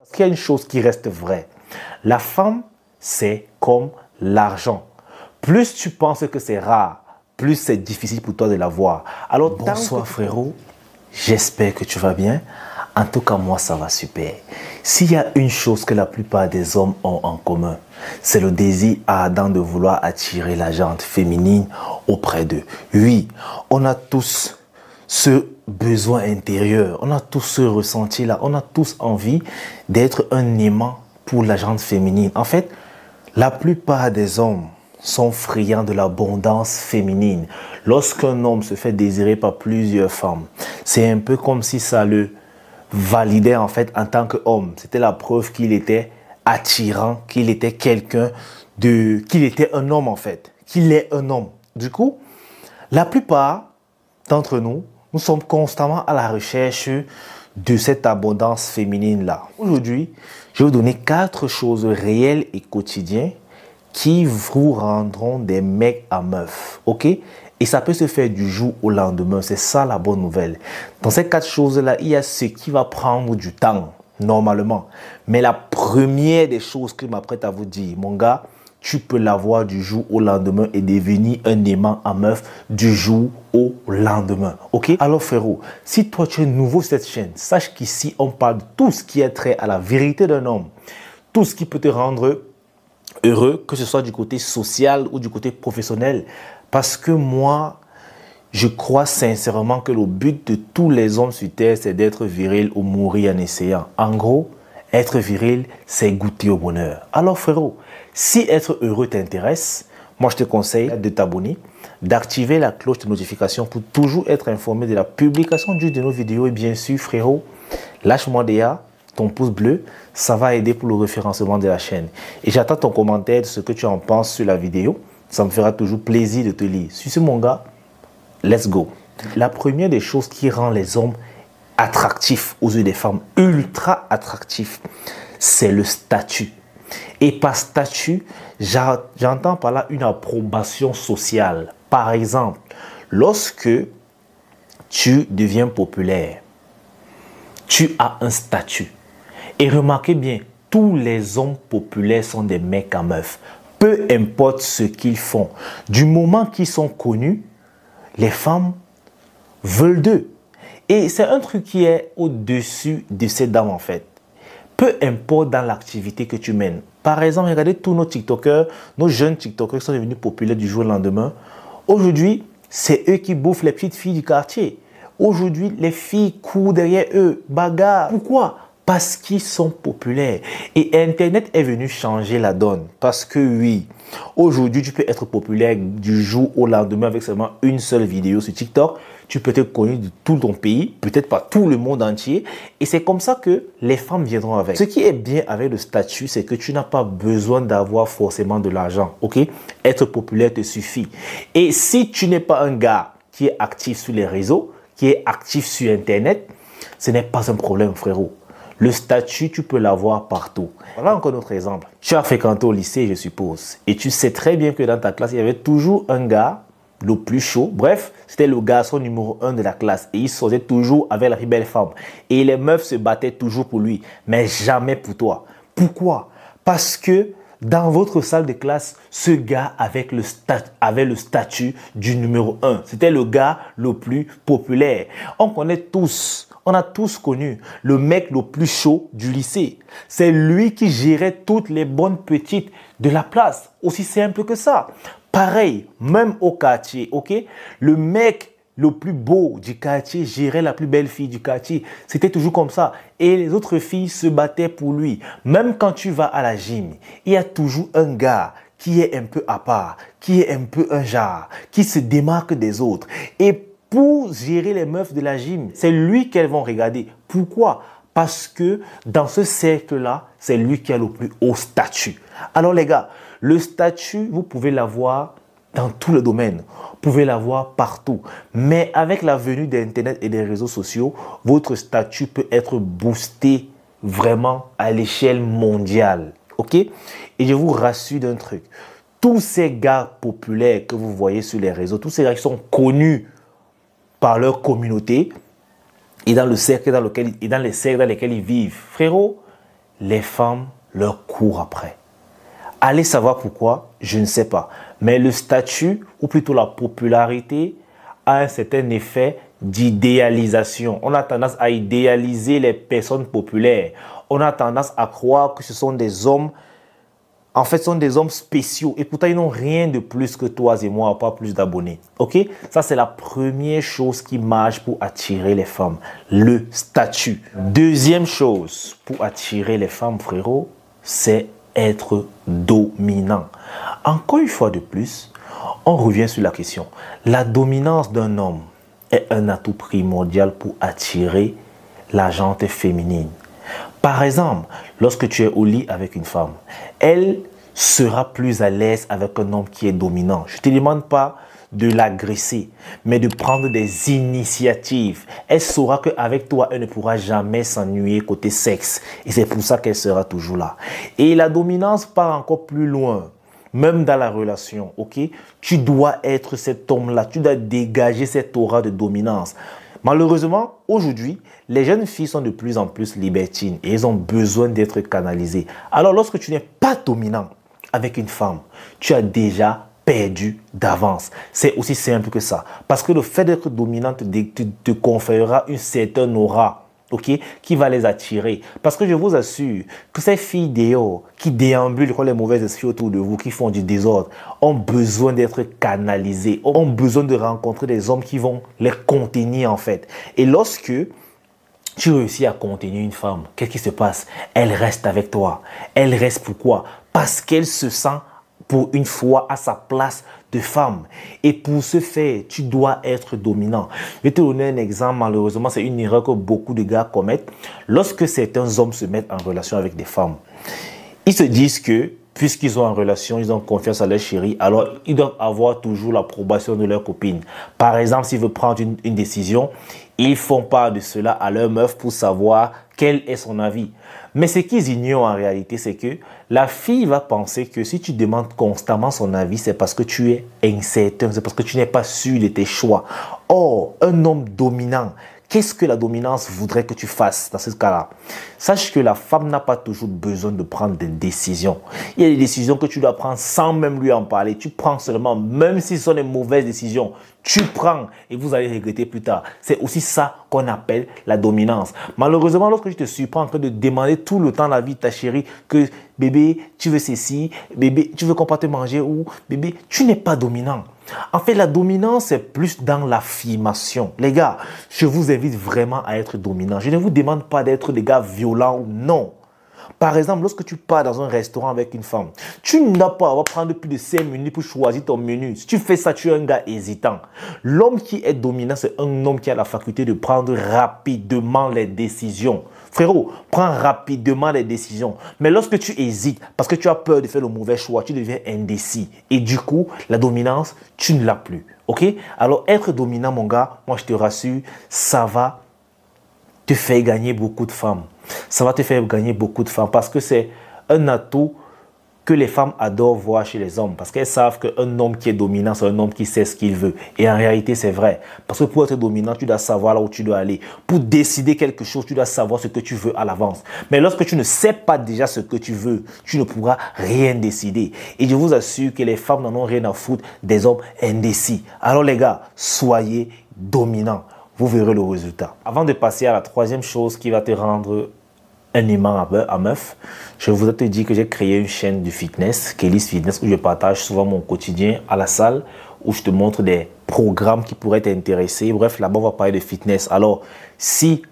Parce qu'il y a une chose qui reste vraie. La femme, c'est comme l'argent. Plus tu penses que c'est rare, plus c'est difficile pour toi de l'avoir. Alors, bonsoir frérot, j'espère que tu vas bien. En tout cas, moi, ça va super. S'il y a une chose que la plupart des hommes ont en commun, c'est le désir ardent de vouloir attirer la gente féminine auprès d'eux. Oui, on a tous ce besoin intérieur, on a tous ce ressenti-là, on a tous envie d'être un aimant pour la gente féminine. En fait, la plupart des hommes sont friands de l'abondance féminine. Lorsqu'un homme se fait désirer par plusieurs femmes, c'est un peu comme si ça le validait en fait en tant qu'homme. C'était la preuve qu'il était attirant, qu'il était quelqu'un qu'il était un homme en fait, qu'il est un homme. Du coup, la plupart d'entre nous, nous sommes constamment à la recherche de cette abondance féminine-là. Aujourd'hui, je vais vous donner 4 choses réelles et quotidiennes qui vous rendront des mecs à meufs, ok? Et ça peut se faire du jour au lendemain, c'est ça la bonne nouvelle. Dans ces 4 choses-là, il y a ce qui va prendre du temps, normalement. Mais la première des choses que je m'apprête à vous dire, mon gars, tu peux l'avoir du jour au lendemain et devenir un aimant à meuf du jour au lendemain, ok? Alors frérot, si toi tu es nouveau sur cette chaîne, sache qu'ici on parle de tout ce qui est trait à la vérité d'un homme, tout ce qui peut te rendre heureux, que ce soit du côté social ou du côté professionnel. Parce que moi, je crois sincèrement que le but de tous les hommes sur Terre, c'est d'être viril ou mourir en essayant. En gros, être viril, c'est goûter au bonheur. Alors frérot, si être heureux t'intéresse, moi je te conseille de t'abonner, d'activer la cloche de notification pour toujours être informé de la publication de nos vidéos. Et bien sûr frérot, lâche-moi déjà ton pouce bleu, ça va aider pour le référencement de la chaîne. Et j'attends ton commentaire de ce que tu en penses sur la vidéo. Ça me fera toujours plaisir de te lire. Sur ce mon gars, let's go. La première des choses qui rend les hommes attractifs aux yeux des femmes, ultra attractifs, c'est le statut. Et par statut, j'entends par là une approbation sociale. Par exemple, lorsque tu deviens populaire, tu as un statut. Et remarquez bien, tous les hommes populaires sont des mecs à meufs. Peu importe ce qu'ils font. Du moment qu'ils sont connus, les femmes veulent d'eux. Et c'est un truc qui est au-dessus de ces dames en fait. Peu importe dans l'activité que tu mènes. Par exemple, regardez tous nos TikTokers, nos jeunes TikTokers qui sont devenus populaires du jour au lendemain. Aujourd'hui, c'est eux qui bouffent les petites filles du quartier. Aujourd'hui, les filles courent derrière eux, bagarrent. Pourquoi? Parce qu'ils sont populaires. Et Internet est venu changer la donne. Parce que oui, aujourd'hui, tu peux être populaire du jour au lendemain avec seulement une seule vidéo sur TikTok. Tu peux être connu de tout ton pays, peut-être pas tout le monde entier. Et c'est comme ça que les femmes viendront avec. Ce qui est bien avec le statut, c'est que tu n'as pas besoin d'avoir forcément de l'argent. Ok? Être populaire te suffit. Et si tu n'es pas un gars qui est actif sur les réseaux, qui est actif sur Internet, ce n'est pas un problème, frérot. Le statut, tu peux l'avoir partout. Voilà encore notre exemple. Tu as fréquenté au lycée, je suppose. Et tu sais très bien que dans ta classe, il y avait toujours un gars, le plus chaud. Bref, c'était le garçon numéro 1 de la classe. Et il sortait toujours avec la plus belle femme. Et les meufs se battaient toujours pour lui. Mais jamais pour toi. Pourquoi? Parce que dans votre salle de classe, ce gars avait le statut du numéro 1. C'était le gars le plus populaire. On connaît tous, on a tous connu le mec le plus chaud du lycée. C'est lui qui gérait toutes les bonnes petites de la place. Aussi simple que ça. Pareil, même au quartier, ok? Le mec le plus beau du quartier gérait la plus belle fille du quartier. C'était toujours comme ça. Et les autres filles se battaient pour lui. Même quand tu vas à la gym, il y a toujours un gars qui est un peu à part, qui est un peu un genre, qui se démarque des autres. Et pour gérer les meufs de la gym, c'est lui qu'elles vont regarder. Pourquoi? Parce que dans ce cercle-là, c'est lui qui a le plus haut statut. Alors les gars, le statut, vous pouvez l'avoir dans tous les domaines. Vous pouvez l'avoir partout. Mais avec la venue d'Internet et des réseaux sociaux, votre statut peut être boosté vraiment à l'échelle mondiale. Ok? Et je vous rassure d'un truc. Tous ces gars populaires que vous voyez sur les réseaux, tous ces gars qui sont connus par leur communauté et dans le cercle dans lequel, et dans les cercles dans lesquels ils vivent, frérot, les femmes leur courent après. Allez savoir pourquoi, je ne sais pas. Mais le statut, ou plutôt la popularité, a un certain effet d'idéalisation. On a tendance à idéaliser les personnes populaires. On a tendance à croire que ce sont des hommes, en fait, ce sont des hommes spéciaux. Et pourtant, ils n'ont rien de plus que toi et moi, pas plus d'abonnés. Ok? Ça, c'est la première chose qui marche pour attirer les femmes. Le statut. Deuxième chose pour attirer les femmes, frérot, c'est être dominant. Encore une fois de plus, on revient sur la question. La dominance d'un homme est un atout primordial pour attirer la gente féminine. Par exemple, lorsque tu es au lit avec une femme, elle sera plus à l'aise avec un homme qui est dominant. Je ne te demande pas de l'agresser, mais de prendre des initiatives. Elle saura qu'avec toi, elle ne pourra jamais s'ennuyer côté sexe. Et c'est pour ça qu'elle sera toujours là. Et la dominance part encore plus loin. Même dans la relation, ok? Tu dois être cet homme-là. Tu dois dégager cette aura de dominance. Malheureusement, aujourd'hui, les jeunes filles sont de plus en plus libertines et elles ont besoin d'être canalisées. Alors, lorsque tu n'es pas dominant avec une femme, tu as déjà perdu d'avance. C'est aussi simple que ça. Parce que le fait d'être dominante te conférera une certaine aura. Okay, qui va les attirer. Parce que je vous assure que ces filles dehors qui déambulent comme les mauvais esprits autour de vous, qui font du désordre, ont besoin d'être canalisées, ont besoin de rencontrer des hommes qui vont les contenir en fait. Et lorsque tu réussis à contenir une femme, qu'est-ce qui se passe? Elle reste avec toi. Elle reste pourquoi? Parce qu'elle se sent pour une fois à sa place de femme. Et pour ce faire, tu dois être dominant. Je vais te donner un exemple. Malheureusement, c'est une erreur que beaucoup de gars commettent. Lorsque certains hommes se mettent en relation avec des femmes, ils se disent que puisqu'ils ont en relation, ils ont confiance à leur chérie, alors ils doivent avoir toujours l'approbation de leur copine. Par exemple, s'ils veulent prendre une décision, ils font part de cela à leur meuf pour savoir quel est son avis. Mais ce qu'ils ignorent en réalité, c'est que la fille va penser que si tu demandes constamment son avis, c'est parce que tu es incertain, c'est parce que tu n'es pas sûr de tes choix. Or, un homme dominant, qu'est-ce que la dominance voudrait que tu fasses dans ce cas-là? Sache que la femme n'a pas toujours besoin de prendre des décisions. Il y a des décisions que tu dois prendre sans même lui en parler. Tu prends seulement, même si ce sont des mauvaises décisions, tu prends et vous allez regretter plus tard. C'est aussi ça qu'on appelle la dominance. Malheureusement, lorsque je te surprends en train de demander tout le temps la vie de ta chérie que bébé, tu veux ceci, bébé, tu veux qu'on parte manger ou bébé, tu n'es pas dominant. En fait, la dominance, c'est plus dans l'affirmation. Les gars, je vous invite vraiment à être dominant. Je ne vous demande pas d'être des gars violents ou non. Par exemple, lorsque tu pars dans un restaurant avec une femme, tu n'as pas à prendre plus de 5 minutes pour choisir ton menu. Si tu fais ça, tu es un gars hésitant. L'homme qui est dominant, c'est un homme qui a la faculté de prendre rapidement les décisions. Frérot, prends rapidement les décisions. Mais lorsque tu hésites, parce que tu as peur de faire le mauvais choix, tu deviens indécis. Et du coup, la dominance, tu ne l'as plus. Ok? Alors, être dominant, mon gars, moi je te rassure, ça va te faire gagner beaucoup de femmes. Ça va te faire gagner beaucoup de femmes parce que c'est un atout que les femmes adorent voir chez les hommes parce qu'elles savent qu'un homme qui est dominant, c'est un homme qui sait ce qu'il veut. Et en réalité, c'est vrai. Parce que pour être dominant, tu dois savoir là où tu dois aller. Pour décider quelque chose, tu dois savoir ce que tu veux à l'avance. Mais lorsque tu ne sais pas déjà ce que tu veux, tu ne pourras rien décider. Et je vous assure que les femmes n'en ont rien à foutre des hommes indécis. Alors les gars, soyez dominants. Vous verrez le résultat. Avant de passer à la troisième chose qui va te rendre un aimant à meuf, je voudrais te dire que j'ai créé une chaîne de fitness, Kelly's Fitness, où je partage souvent mon quotidien à la salle, où je te montre des programmes qui pourraient t'intéresser. Bref, là-bas, on va parler de fitness. Alors, si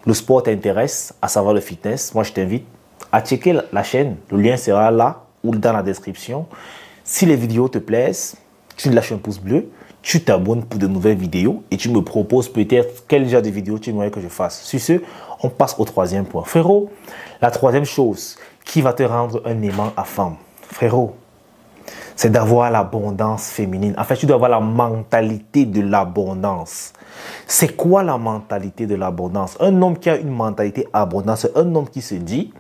le sport t'intéresse, à savoir le fitness, moi, je t'invite à checker la chaîne. Le lien sera là ou dans la description. Si les vidéos te plaisent, tu lâches un pouce bleu. Tu t'abonnes pour de nouvelles vidéos et tu me proposes peut-être quel genre de vidéo tu aimerais que je fasse. Sur ce, on passe au troisième point. Frérot, la troisième chose qui va te rendre un aimant à femme, frérot, c'est d'avoir l'abondance féminine. En fait, tu dois avoir la mentalité de l'abondance. C'est quoi la mentalité de l'abondance? Un homme qui a une mentalité abondante, c'est un homme qui se dit,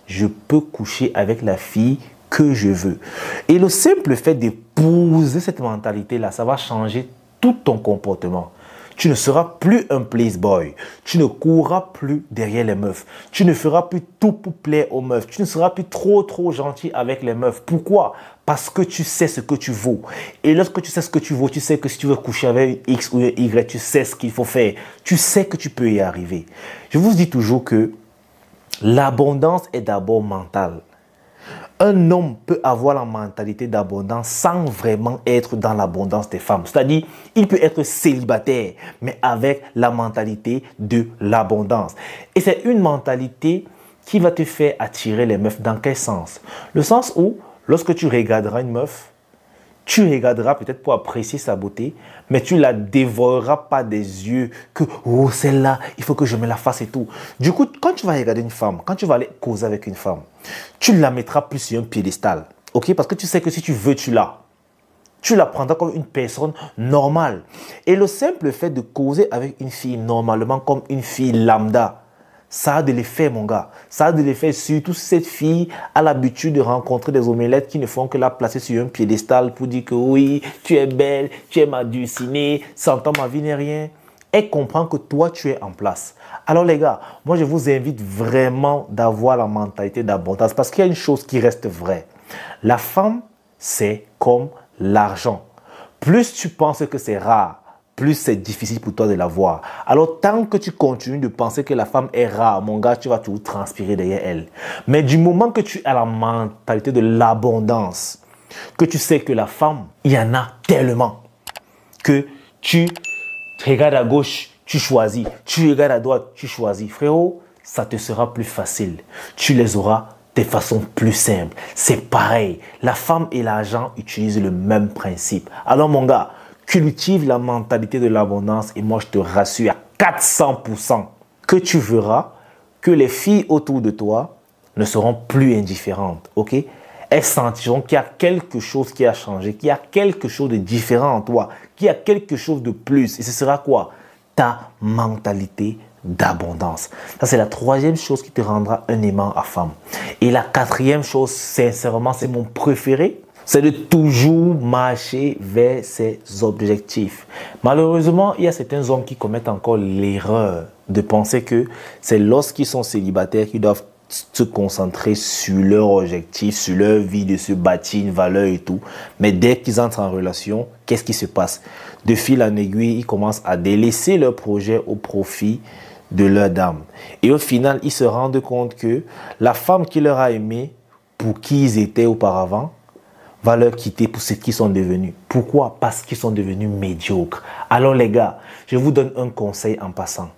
je peux coucher avec la fille que je veux. Et le simple fait d'épouser cette mentalité-là, ça va changer tout ton comportement. Tu ne seras plus un playboy. Tu ne courras plus derrière les meufs. Tu ne feras plus tout pour plaire aux meufs. Tu ne seras plus trop gentil avec les meufs. Pourquoi? Parce que tu sais ce que tu vaux. Et lorsque tu sais ce que tu vaux, tu sais que si tu veux coucher avec un X ou un Y, tu sais ce qu'il faut faire. Tu sais que tu peux y arriver. Je vous dis toujours que l'abondance est d'abord mentale. Un homme peut avoir la mentalité d'abondance sans vraiment être dans l'abondance des femmes. C'est-à-dire, il peut être célibataire, mais avec la mentalité de l'abondance. Et c'est une mentalité qui va te faire attirer les meufs. Dans quel sens? Le sens où, lorsque tu regarderas une meuf, tu regarderas peut-être pour apprécier sa beauté, mais tu la dévoreras pas des yeux que « Oh, celle-là, il faut que je me la fasse et tout ». Du coup, quand tu vas regarder une femme, quand tu vas aller causer avec une femme, tu la mettras plus sur un piédestal, ok? Parce que tu sais que si tu veux, tu l'as. Tu la prendras comme une personne normale. Et le simple fait de causer avec une fille normalement comme une fille lambda, ça a de l'effet, mon gars. Ça a de l'effet, surtout si cette fille a l'habitude de rencontrer des omelettes qui ne font que la placer sur un piédestal pour dire que oui, tu es belle, tu es ma dulcinée, sans toi ma vie n'est rien. Elle comprend que toi, tu es en place. Alors les gars, moi je vous invite vraiment d'avoir la mentalité d'abondance parce qu'il y a une chose qui reste vraie. La femme, c'est comme l'argent. Plus tu penses que c'est rare, plus c'est difficile pour toi de la voir. Alors, tant que tu continues de penser que la femme est rare, mon gars, tu vas toujours transpirer derrière elle. Mais du moment que tu as la mentalité de l'abondance, que tu sais que la femme, il y en a tellement, que tu regardes à gauche, tu choisis. Tu regardes à droite, tu choisis. Frérot, ça te sera plus facile. Tu les auras de façon plus simple. C'est pareil. La femme et l'argent utilisent le même principe. Alors, mon gars, cultive la mentalité de l'abondance et moi je te rassure à 400% que tu verras que les filles autour de toi ne seront plus indifférentes, ok? Elles sentiront qu'il y a quelque chose qui a changé, qu'il y a quelque chose de différent en toi, qu'il y a quelque chose de plus. Et ce sera quoi? Ta mentalité d'abondance. Ça, c'est la troisième chose qui te rendra un aimant à femme. Et la quatrième chose, sincèrement, c'est mon préféré. C'est de toujours marcher vers ses objectifs. Malheureusement, il y a certains hommes qui commettent encore l'erreur de penser que c'est lorsqu'ils sont célibataires qu'ils doivent se concentrer sur leur objectif, sur leur vie, de se bâtir une valeur et tout. Mais dès qu'ils entrent en relation, qu'est-ce qui se passe? De fil en aiguille, ils commencent à délaisser leur projet au profit de leur dame. Et au final, ils se rendent compte que la femme qui leur a aimé, pour qui ils étaient auparavant, va leur quitter pour ce qu'ils sont devenus. Pourquoi? Parce qu'ils sont devenus médiocres. Alors les gars, je vous donne un conseil en passant.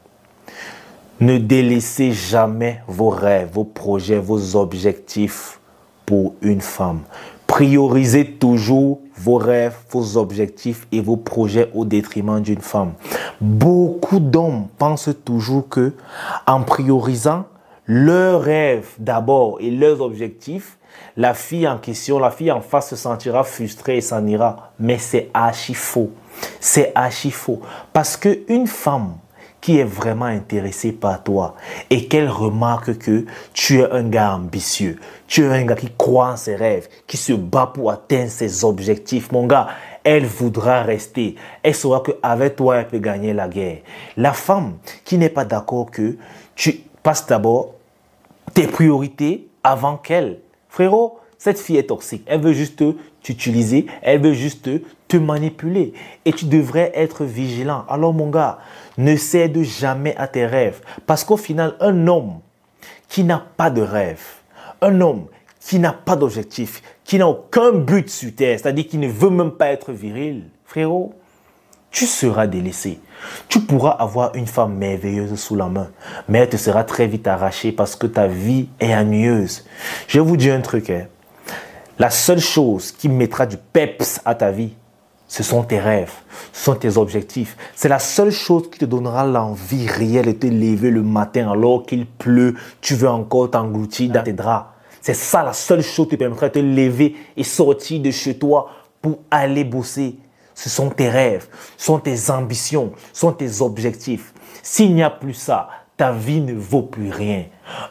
Ne délaissez jamais vos rêves, vos projets, vos objectifs pour une femme. Priorisez toujours vos rêves, vos objectifs et vos projets au détriment d'une femme. Beaucoup d'hommes pensent toujours que en priorisant leurs rêves d'abord et leurs objectifs, la fille en question, la fille en face se sentira frustrée et s'en ira. Mais c'est archi faux. C'est archi faux. Parce qu'une femme qui est vraiment intéressée par toi et qu'elle remarque que tu es un gars ambitieux, tu es un gars qui croit en ses rêves, qui se bat pour atteindre ses objectifs, mon gars, elle voudra rester. Elle saura qu'avec toi, elle peut gagner la guerre. La femme qui n'est pas d'accord que tu passes d'abord tes priorités avant qu'elle. Frérot, cette fille est toxique. Elle veut juste t'utiliser, elle veut juste te manipuler. Et tu devrais être vigilant. Alors mon gars, ne cède jamais à tes rêves. Parce qu'au final, un homme qui n'a pas de rêve, un homme qui n'a pas d'objectif, qui n'a aucun but sur terre, c'est-à-dire qui ne veut même pas être viril, frérot, tu seras délaissé. Tu pourras avoir une femme merveilleuse sous la main, mais elle te sera très vite arrachée parce que ta vie est ennuyeuse. Je vais vous dire un truc. La seule chose qui mettra du peps à ta vie, ce sont tes rêves, ce sont tes objectifs. C'est la seule chose qui te donnera l'envie réelle de te lever le matin alors qu'il pleut. Tu veux encore t'engloutir dans tes draps. C'est ça la seule chose qui te permettra de te lever et sortir de chez toi pour aller bosser. Ce sont tes rêves, ce sont tes ambitions, ce sont tes objectifs. S'il n'y a plus ça, ta vie ne vaut plus rien.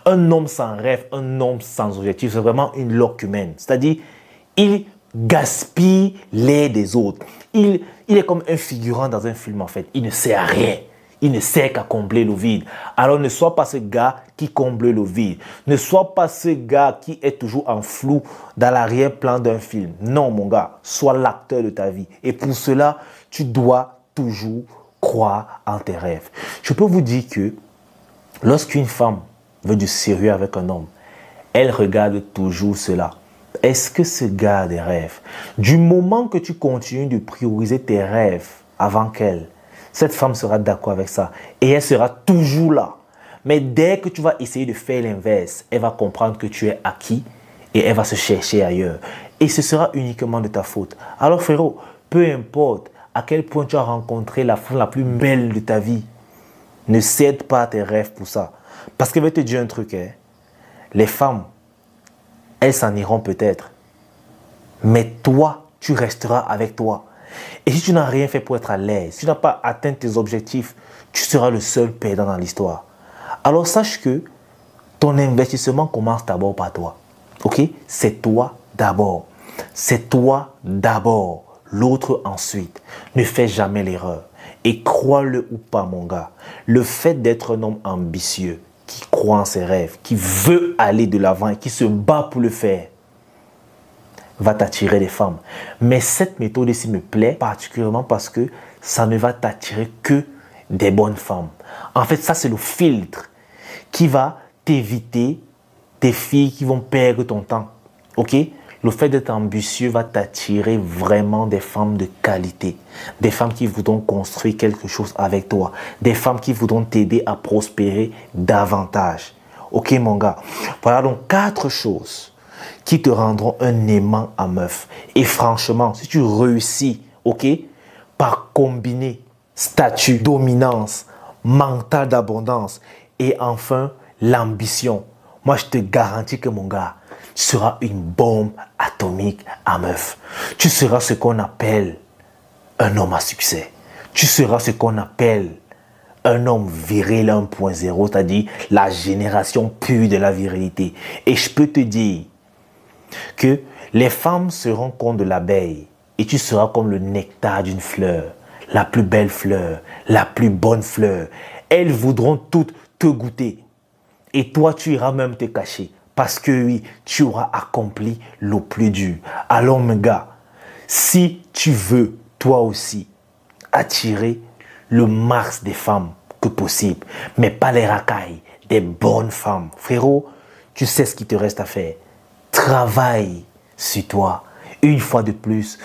Un homme sans rêve, un homme sans objectif, c'est vraiment une loque humaine. C'est-à-dire, il gaspille l'air des autres. Il Il est comme un figurant dans un film en fait. Il ne sert à rien. Il ne sert qu'à combler le vide. Alors ne sois pas ce gars qui comble le vide. Ne sois pas ce gars qui est toujours en flou dans l'arrière-plan d'un film. Non mon gars, sois l'acteur de ta vie. Et pour cela, tu dois toujours croire en tes rêves. Je peux vous dire que lorsqu'une femme veut du sérieux avec un homme, elle regarde toujours cela. Est-ce que ce gars a des rêves? Du moment que tu continues de prioriser tes rêves avant qu'elle, cette femme sera d'accord avec ça et elle sera toujours là. Mais dès que tu vas essayer de faire l'inverse, elle va comprendre que tu es acquis et elle va se chercher ailleurs. Et ce sera uniquement de ta faute. Alors frérot, peu importe à quel point tu as rencontré la femme la plus belle de ta vie, ne cède pas à tes rêves pour ça. Parce que je vais te dire un truc, hein. Les femmes, elles s'en iront peut-être. Mais toi, tu resteras avec toi. Et si tu n'as rien fait pour être à l'aise, si tu n'as pas atteint tes objectifs, tu seras le seul perdant dans l'histoire. Alors sache que ton investissement commence d'abord par toi. Ok? C'est toi d'abord. C'est toi d'abord. L'autre ensuite. Ne fais jamais l'erreur. Et crois-le ou pas mon gars, le fait d'être un homme ambitieux, qui croit en ses rêves, qui veut aller de l'avant et qui se bat pour le faire, va t'attirer les femmes. Mais cette méthode ici me plaît particulièrement parce que ça ne va t'attirer que des bonnes femmes. En fait, ça c'est le filtre qui va t'éviter des filles qui vont perdre ton temps. Ok? Le fait d'être ambitieux va t'attirer vraiment des femmes de qualité. Des femmes qui voudront construire quelque chose avec toi. Des femmes qui voudront t'aider à prospérer davantage. Ok mon gars? Voilà donc 4 choses qui te rendront un aimant à meuf. Et franchement, si tu réussis, ok, par combiner statut, dominance, mental d'abondance et enfin l'ambition, moi je te garantis que mon gars, tu seras une bombe atomique à meuf. Tu seras ce qu'on appelle un homme à succès. Tu seras ce qu'on appelle un homme viril 1.0, c'est-à-dire la génération pure de la virilité. Et je peux te dire que les femmes seront comme de l'abeille et tu seras comme le nectar d'une fleur, la plus belle fleur, la plus bonne fleur. Elles voudront toutes te goûter et toi tu iras même te cacher parce que oui, tu auras accompli le plus dur. Alors mon gars, si tu veux toi aussi attirer le max des femmes que possible, mais pas les racailles, des bonnes femmes, frérot, tu sais ce qu'il te reste à faire. Travaille sur toi. Une fois de plus,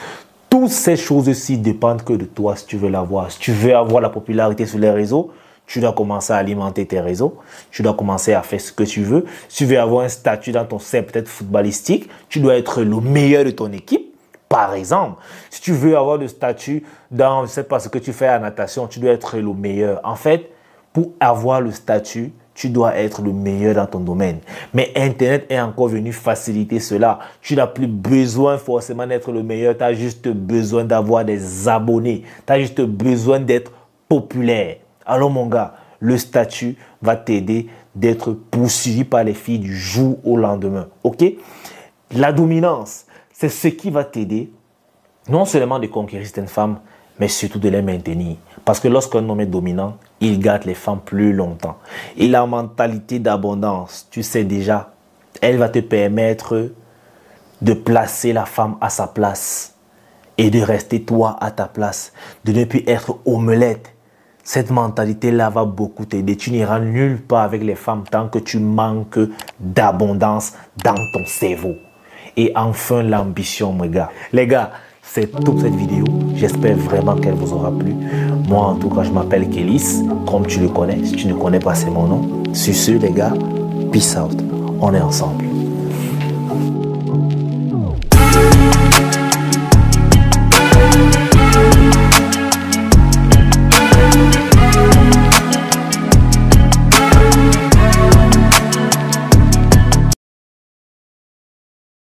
toutes ces choses-ci dépendent que de toi si tu veux l'avoir. Si tu veux avoir la popularité sur les réseaux, tu dois commencer à alimenter tes réseaux. Tu dois commencer à faire ce que tu veux. Si tu veux avoir un statut dans ton cercle peut-être footballistique, tu dois être le meilleur de ton équipe. Par exemple, si tu veux avoir le statut dans, je ne sais pas ce que tu fais à natation, tu dois être le meilleur. En fait, pour avoir le statut, tu dois être le meilleur dans ton domaine. Mais Internet est encore venu faciliter cela. Tu n'as plus besoin forcément d'être le meilleur. Tu as juste besoin d'avoir des abonnés. Tu as juste besoin d'être populaire. Alors mon gars, le statut va t'aider d'être poursuivi par les filles du jour au lendemain. Ok? La dominance, c'est ce qui va t'aider non seulement de conquérir certaines femmes, mais surtout de les maintenir. Parce que lorsqu'un homme est dominant, il garde les femmes plus longtemps. Et la mentalité d'abondance, tu sais déjà, elle va te permettre de placer la femme à sa place et de rester toi à ta place, de ne plus être omelette. Cette mentalité-là va beaucoup t'aider. Tu n'iras nulle part avec les femmes tant que tu manques d'abondance dans ton cerveau. Et enfin, l'ambition, mes gars. Les gars, c'est toute cette vidéo. J'espère vraiment qu'elle vous aura plu. Moi, en tout cas, je m'appelle Kélis, comme tu le connais. Si tu ne connais pas, c'est mon nom. Sur ce, les gars, peace out. On est ensemble.